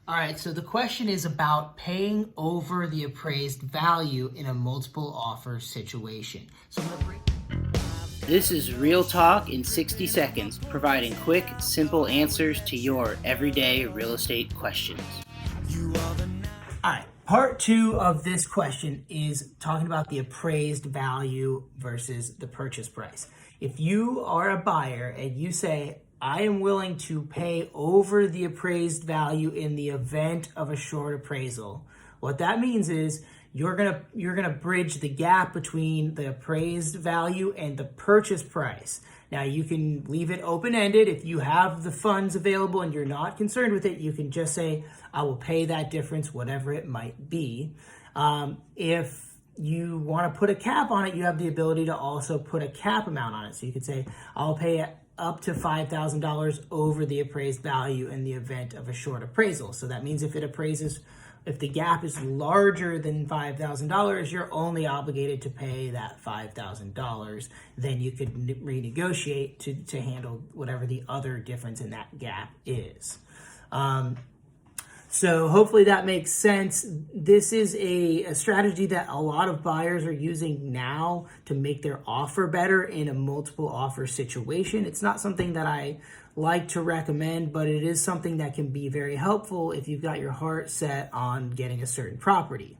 All right, so the question is about paying over the appraised value in a multiple offer situation. So I'm gonna break. This is Real Talk in 60 seconds, providing quick, simple answers to your everyday real estate questions. All right, part two of this question is talking about the appraised value versus the purchase price. If you are a buyer and you say, I am willing to pay over the appraised value in the event of a short appraisal, what that means is you're gonna bridge the gap between the appraised value and the purchase price. Now you can leave it open-ended. If you have the funds available and you're not concerned with it, you can just say, I will pay that difference, whatever it might be. If you want to put a cap on it, you have the ability to also put a cap amount on it. So you could say, I'll pay up to $5,000 over the appraised value in the event of a short appraisal. So that means if the gap is larger than $5,000, you're only obligated to pay that $5,000. Then you could renegotiate to handle whatever the other difference in that gap is. So hopefully that makes sense. This is a strategy that a lot of buyers are using now to make their offer better in a multiple offer situation. It's not something that I like to recommend, but it is something that can be very helpful if you've got your heart set on getting a certain property.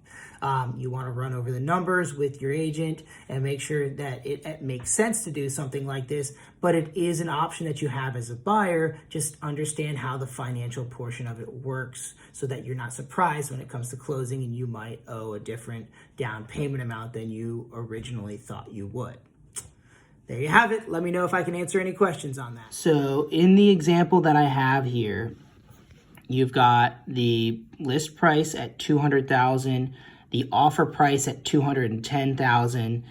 You want to run over the numbers with your agent and make sure that it makes sense to do something like this, but it is an option that you have as a buyer. Just understand how the financial portion of it works so that you're not surprised when it comes to closing and you might owe a different down payment amount than you originally thought you would. There you have it. Let me know if I can answer any questions on that. So in the example that I have here, you've got the list price at $200,000, the offer price at $210,000,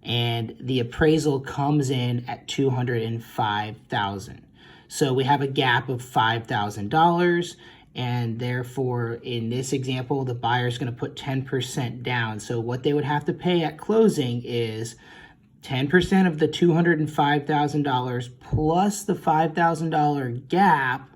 and the appraisal comes in at $205,000. So we have a gap of $5,000, and therefore in this example, the buyer is going to put 10% down. So what they would have to pay at closing is 10% of the $205,000 plus the $5,000 gap,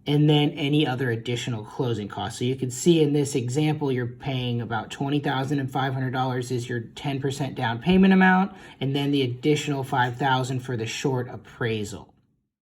and then any other additional closing costs. So you can see in this example, you're paying about $20,500 is your 10% down payment amount, and then the additional $5,000 for the short appraisal.